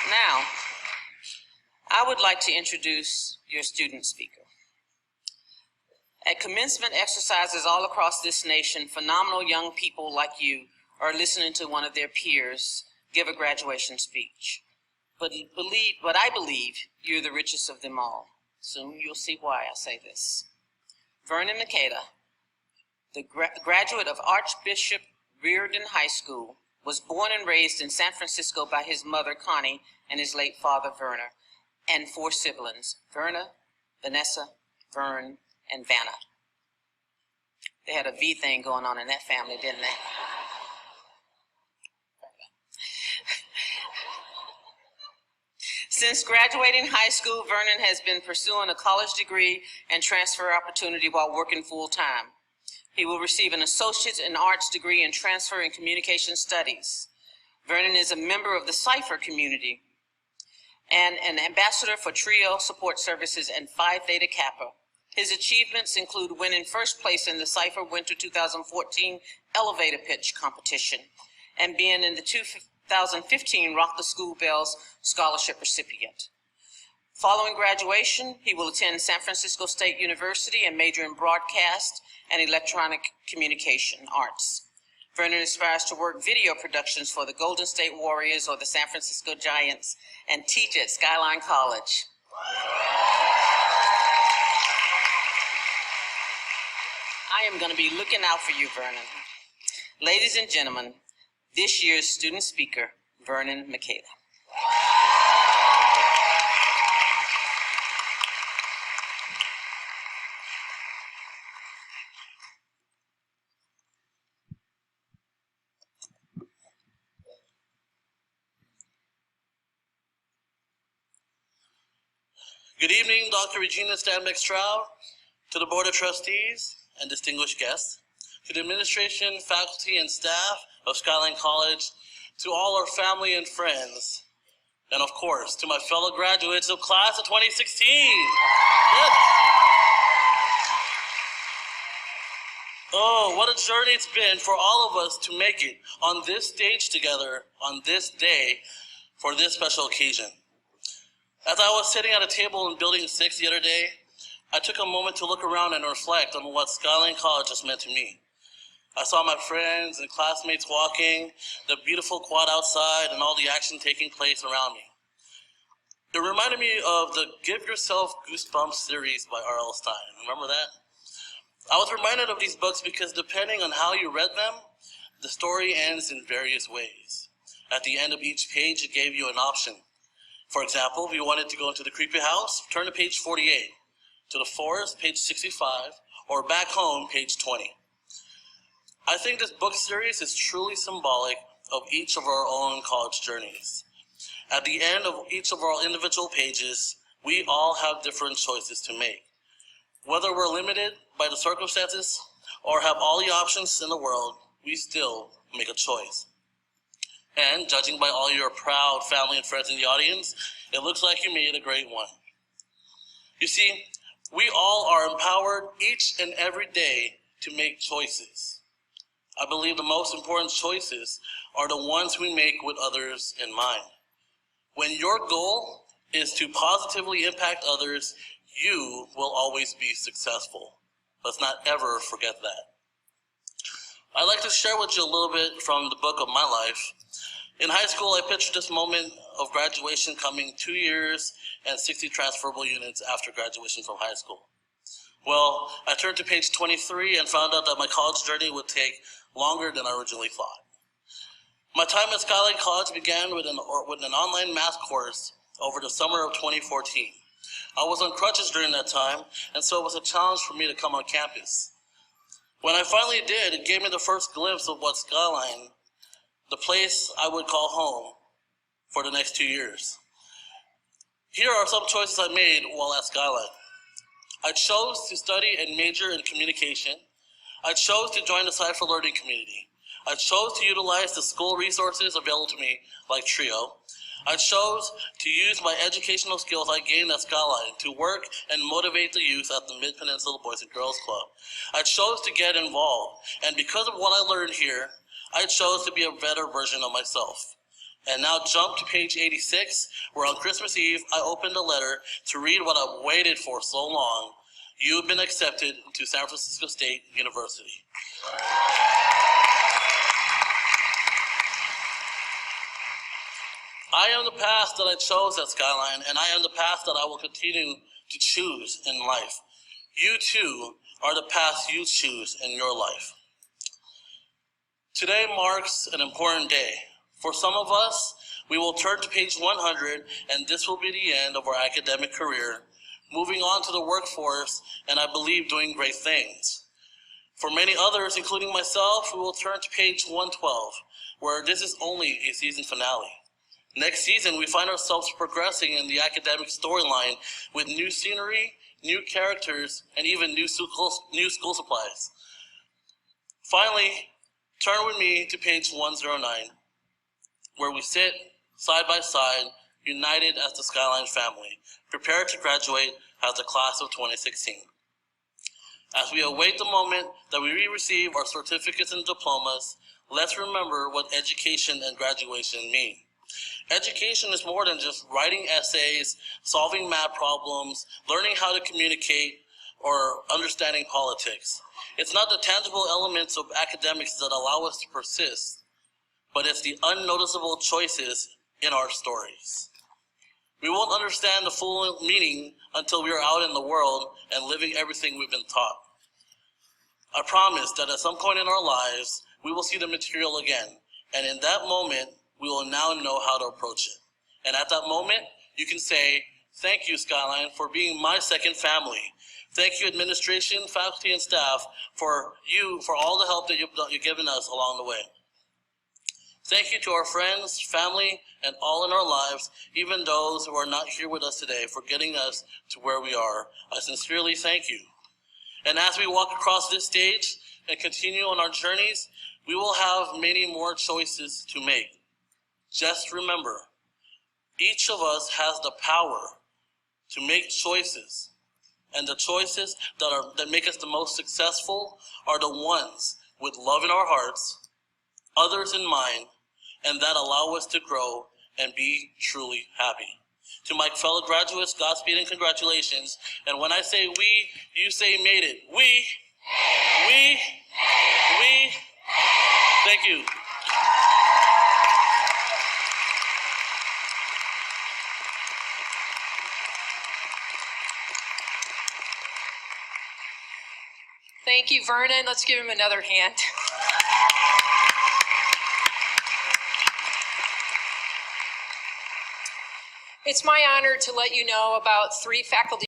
Now, I would like to introduce your student speaker. At commencement exercises all across this nation, phenomenal young people like you are listening to one of their peers give a graduation speech. But I believe you're the richest of them all. Soon you'll see why I say this. Vernon Marcaida, the graduate of Archbishop Riordan High School, was born and raised in San Francisco by his mother, Connie, and his late father, Werner, and 4 siblings, Verna, Vanessa, Vern, and Vanna. They had a V thing going on in that family, didn't they? Since graduating high school, Vernon has been pursuing a college degree and transfer opportunity while working full-time. He will receive an associate's in arts degree and transfer in communication studies. Vernon is a member of the Cipher community and an ambassador for Trio Support Services and Phi Theta Kappa. His achievements include winning first place in the Cipher Winter 2014 Elevator Pitch competition and being in the 2015 Rock the School Bells Scholarship recipient. Following graduation, he will attend San Francisco State University and major in broadcast and electronic communication arts. Vernon aspires to work video productions for the Golden State Warriors or the San Francisco Giants and teach at Skyline College. I am going to be looking out for you, Vernon. Ladies and gentlemen, this year's student speaker, Vernon Marcaida. Good evening, Dr. Regina Stanbeck-Stroud, to the Board of Trustees and distinguished guests, to the administration, faculty, and staff of Skyline College, to all our family and friends, and of course, to my fellow graduates of class of 2016. Yes. Oh, what a journey it's been for all of us to make it on this stage together on this day for this special occasion. As I was sitting at a table in Building 6 the other day, I took a moment to look around and reflect on what Skyline College has meant to me. I saw my friends and classmates walking, the beautiful quad outside, and all the action taking place around me. It reminded me of the Give Yourself Goosebumps series by R.L. Stein. Remember that? I was reminded of these books because depending on how you read them, the story ends in various ways. At the end of each page, it gave you an option. For example, if you wanted to go into the creepy house, turn to page 48, to the forest, page 65, or back home, page 20. I think this book series is truly symbolic of each of our own college journeys. At the end of each of our individual pages, we all have different choices to make. Whether we're limited by the circumstances or have all the options in the world, we still make a choice. And judging by all your proud family and friends in the audience, it looks like you made a great one. You see, we all are empowered each and every day to make choices. I believe the most important choices are the ones we make with others in mind. When your goal is to positively impact others, you will always be successful. Let's not ever forget that. I'd like to share with you a little bit from the book of my life. In high school, I pictured this moment of graduation coming 2 years and 60 transferable units after graduation from high school. Well, I turned to page 23 and found out that my college journey would take longer than I originally thought. My time at Skyline College began with an online math course over the summer of 2014. I was on crutches during that time, and so it was a challenge for me to come on campus. When I finally did, it gave me the first glimpse of what Skyline, the place I would call home for the next 2 years. Here are some choices I made while at Skyline. I chose to study and major in communication. I chose to join the Cipher Learning community. I chose to utilize the school resources available to me, like Trio. I chose to use my educational skills I gained at Skyline to work and motivate the youth at the Mid-Peninsula Boys and Girls Club. I chose to get involved, and because of what I learned here, I chose to be a better version of myself. And now jump to page 86, where on Christmas Eve, I opened a letter to read what I've waited for so long. You've been accepted to San Francisco State University. I am the path that I chose at Skyline, and I am the path that I will continue to choose in life. You too are the path you choose in your life. Today marks an important day. For some of us, we will turn to page 100, and this will be the end of our academic career, moving on to the workforce, and I believe doing great things. For many others, including myself, we will turn to page 112, where this is only a season finale. Next season, we find ourselves progressing in the academic storyline with new scenery, new characters, and even new school supplies. Finally, turn with me to page 109, where we sit side by side, united as the Skyline family, prepared to graduate as the class of 2016. As we await the moment that we receive our certificates and diplomas, let's remember what education and graduation mean. Education is more than just writing essays, solving math problems, learning how to communicate, or understanding politics. It's not the tangible elements of academics that allow us to persist, but it's the unnoticeable choices in our stories. We won't understand the full meaning until we are out in the world and living everything we've been taught. I promise that at some point in our lives, we will see the material again, and in that moment, we will now know how to approach it. And at that moment, you can say, thank you, Skyline, for being my second family. Thank you, administration, faculty, and staff, for all the help that you've given us along the way. Thank you to our friends, family, and all in our lives, even those who are not here with us today, for getting us to where we are. I sincerely thank you. And as we walk across this stage and continue on our journeys, we will have many more choices to make. Just remember, each of us has the power to make choices, and the choices that make us the most successful are the ones with love in our hearts, others in mind, and that allow us to grow and be truly happy. To my fellow graduates, Godspeed and congratulations. And when I say we, you say made it. We. Thank you. Thank you, Vernon. Let's give him another hand. It's my honor to let you know about 3 faculty